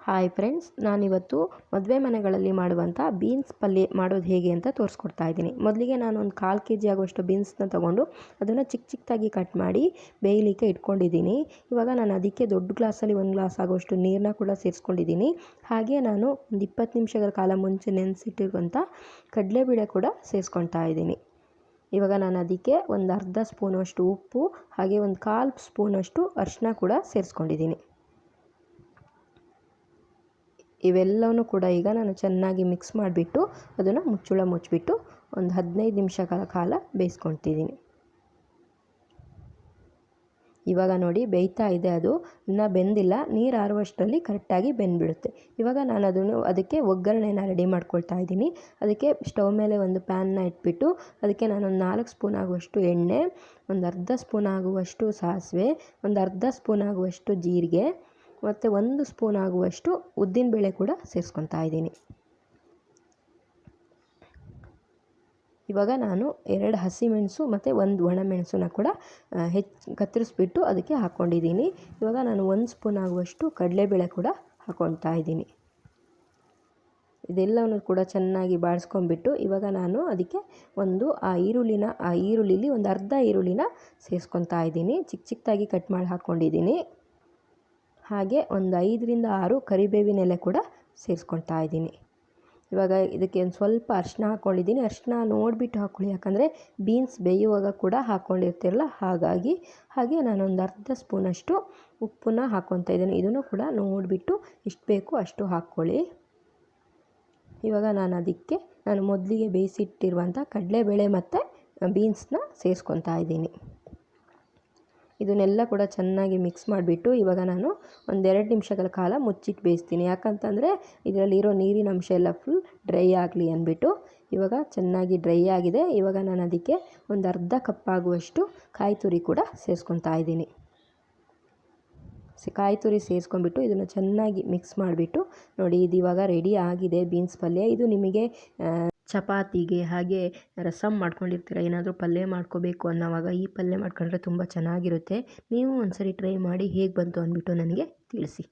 Hi friends, ನಾನಿವತ್ತು ಮದುವೆ ಮನೆಗಳಲ್ಲಿ ಮಾಡುವಂಥ ಬೀನ್ಸ್ ಪಲ್ಯ ಮಾಡೋದು ಹೇಗೆ ಅಂತ ತೋರಿಸ್ಕೊಡ್ತಾ ಇದ್ದೀನಿ. ಮೊದಲಿಗೆ ನಾನು ಒಂದು 1/4 kg ಆಗುವಷ್ಟು ಬೀನ್ಸ್ನ ತೊಗೊಂಡು ಅದನ್ನು ಚಿಕ್ಕ ಚಿಕ್ಕದಾಗಿ ಕಟ್ ಮಾಡಿ ಬೇಯಲಿಕ್ಕೆ ಇಟ್ಕೊಂಡಿದ್ದೀನಿ. ಇವಾಗ ನಾನು ಅದಕ್ಕೆ ದೊಡ್ಡ ಗ್ಲಾಸಲ್ಲಿ 1 ಗ್ಲಾಸ್ ಆಗುವಷ್ಟು ನೀರನ್ನ ಕೂಡ ಸೇರಿಸ್ಕೊಂಡಿದ್ದೀನಿ. ಹಾಗೆ ನಾನು ಒಂದು 20 ನಿಮಿಷಗಳ ಕಾಲ ಮುಂಚೆ ನೆನೆಸಿಟ್ಟಿರುವಂಥ ಕಡಲೆಬೇಳೆ ಕೂಡ ಸೇರಿಸ್ಕೊಳ್ತಾ ಇದ್ದೀನಿ. ಇವಾಗ ನಾನು ಅದಕ್ಕೆ ಒಂದು ಅರ್ಧ ಸ್ಪೂನಷ್ಟು ಉಪ್ಪು ಹಾಗೆ ಒಂದು 1/4 ಸ್ಪೂನಷ್ಟು ಅರಿಶಿನ ಕೂಡ ಸೇರಿಸ್ಕೊಂಡಿದ್ದೀನಿ. ಇವೆಲ್ಲವೂ ಕೂಡ ಈಗ ನಾನು ಚೆನ್ನಾಗಿ ಮಿಕ್ಸ್ ಮಾಡಿಬಿಟ್ಟು ಅದನ್ನು ಮುಚ್ಚಳ ಮುಚ್ಚಿಬಿಟ್ಟು ಒಂದು 15 ನಿಮಿಷಗಳ ಕಾಲ ಬೇಯಿಸ್ಕೊಳ್ತಿದ್ದೀನಿ. ಇವಾಗ ನೋಡಿ ಬೇಯ್ತಾ ಇದೆ, ಅದು ಇನ್ನೂ ಬೆಂದಿಲ್ಲ. ನೀರು ಆರುವಷ್ಟರಲ್ಲಿ ಕರೆಕ್ಟಾಗಿ ಬೆಂದ್ಬಿಡುತ್ತೆ. ಇವಾಗ ನಾನು ಅದಕ್ಕೆ ಒಗ್ಗರಣೆನ ರೆಡಿ ಮಾಡ್ಕೊಳ್ತಾ ಇದ್ದೀನಿ. ಅದಕ್ಕೆ ಸ್ಟವ್ ಮೇಲೆ ಒಂದು ಪ್ಯಾನ್ನ ಇಟ್ಬಿಟ್ಟು ಅದಕ್ಕೆ ನಾನೊಂದು 4 ಸ್ಪೂನ್ ಆಗುವಷ್ಟು ಎಣ್ಣೆ, ಒಂದು ಅರ್ಧ ಸ್ಪೂನ್ ಆಗುವಷ್ಟು ಸಾಸಿವೆ, ಒಂದು ಅರ್ಧ ಸ್ಪೂನ್ ಆಗುವಷ್ಟು ಜೀರಿಗೆ ಮತ್ತು 1 ಸ್ಪೂನ್ ಆಗುವಷ್ಟು ಉದ್ದಿನಬೇಳೆ ಕೂಡ ಸೇರಿಸ್ಕೊತಾ ಇದ್ದೀನಿ. ಇವಾಗ ನಾನು 2 ಹಸಿಮೆಣಸು ಮತ್ತು 1 ಒಣಮೆಣಸನ್ನ ಕೂಡ ಕತ್ತರಿಸ್ಬಿಟ್ಟು ಅದಕ್ಕೆ ಹಾಕ್ಕೊಂಡಿದ್ದೀನಿ. ಇವಾಗ ನಾನು 1 ಸ್ಪೂನ್ ಆಗುವಷ್ಟು ಕಡಲೆಬೇಳೆ ಕೂಡ ಹಾಕ್ಕೊಳ್ತಾ ಇದ್ದೀನಿ. ಇದೆಲ್ಲವನ್ನು ಕೂಡ ಚೆನ್ನಾಗಿ ಬಾಡಿಸ್ಕೊಂಡ್ಬಿಟ್ಟು ಇವಾಗ ನಾನು ಅದಕ್ಕೆ ಈರುಳ್ಳಿಲಿ ಒಂದು ಅರ್ಧ ಈರುಳ್ಳಿನ ಸೇರಿಸ್ಕೊತಾ ಇದ್ದೀನಿ. ಚಿಕ್ಕ ಚಿಕ್ಕದಾಗಿ ಕಟ್ ಮಾಡಿ ಹಾಕ್ಕೊಂಡಿದ್ದೀನಿ. ಹಾಗೆ ಒಂದು 5ರಿಂದ 6 ಕರಿಬೇವಿನ ಎಲೆ ಕೂಡ ಸೇರಿಸ್ಕೊಳ್ತಾ ಇದ್ದೀನಿ. ಇವಾಗ ಇದಕ್ಕೆ ಒಂದು ಸ್ವಲ್ಪ ಅರಿಶಿನ ಹಾಕ್ಕೊಂಡಿದ್ದೀನಿ. ಅರಿಶಿನ ನೋಡಿಬಿಟ್ಟು ಹಾಕ್ಕೊಳ್ಳಿ, ಯಾಕಂದರೆ ಬೀನ್ಸ್ ಬೇಯುವಾಗ ಕೂಡ ಹಾಕ್ಕೊಂಡಿರ್ತಿರಲ್ಲ ಹಾಗಾಗಿ. ಹಾಗೆ ನಾನೊಂದು ಅರ್ಧ ಸ್ಪೂನಷ್ಟು ಉಪ್ಪನ್ನ ಹಾಕ್ಕೊತಾ ಇದ್ದೀನಿ. ಇದನ್ನು ಕೂಡ ನೋಡಿಬಿಟ್ಟು ಎಷ್ಟು ಬೇಕು ಅಷ್ಟು ಹಾಕ್ಕೊಳ್ಳಿ. ಇವಾಗ ನಾನು ಮೊದಲಿಗೆ ಬೇಯಿಸಿಟ್ಟಿರುವಂಥ ಕಡಲೆಬೇಳೆ ಮತ್ತು ಬೀನ್ಸ್ನ ಸೇರಿಸ್ಕೊತಾ ಇದ್ದೀನಿ. ಇದನ್ನೆಲ್ಲ ಕೂಡ ಚೆನ್ನಾಗಿ ಮಿಕ್ಸ್ ಮಾಡಿಬಿಟ್ಟು ಇವಾಗ ನಾನು ಒಂದು 2 ನಿಮಿಷಗಳ ಕಾಲ ಮುಚ್ಚಿಟ್ಟು ಬೇಯಿಸ್ತೀನಿ. ಯಾಕಂತಂದರೆ ಇದರಲ್ಲಿರೋ ನೀರಿನ ಅಂಶ ಎಲ್ಲ ಫುಲ್ ಡ್ರೈ ಆಗಲಿ ಅಂದ್ಬಿಟ್ಟು. ಇವಾಗ ಚೆನ್ನಾಗಿ ಡ್ರೈ ಆಗಿದೆ. ಇವಾಗ ನಾನು ಅದಕ್ಕೆ ಒಂದು ಅರ್ಧ ಕಪ್ ಆಗುವಷ್ಟು ಕಾಯಿ ತುರಿ ಕೂಡ ಸೇರಿಸ್ಕೊತಾ ಇದ್ದೀನಿ. ಕಾಯಿ ತುರಿ ಸೇರಿಸ್ಕೊಂಡ್ಬಿಟ್ಟು ಇದನ್ನು ಚೆನ್ನಾಗಿ ಮಿಕ್ಸ್ ಮಾಡಿಬಿಟ್ಟು ನೋಡಿ, ಇದು ಇವಾಗ ರೆಡಿ ಆಗಿದೆ ಬೀನ್ಸ್ ಪಲ್ಯ. ಇದು ನಿಮಗೆ ಚಪಾತಿಗೆ ಹಾಗೆ ರಸಮ್ ಮಾಡ್ಕೊಂಡಿರ್ತೀರ, ಏನಾದರೂ ಪಲ್ಯ ಮಾಡ್ಕೋಬೇಕು ಅನ್ನೋವಾಗ ಈ ಪಲ್ಯ ಮಾಡ್ಕೊಂಡ್ರೆ ತುಂಬ ಚೆನ್ನಾಗಿರುತ್ತೆ. ನೀವು ಒಂದ್ಸರಿ ಟ್ರೈ ಮಾಡಿ ಹೇಗೆ ಬಂತು ಅಂದ್ಬಿಟ್ಟು ನನಗೆ ತಿಳಿಸಿ.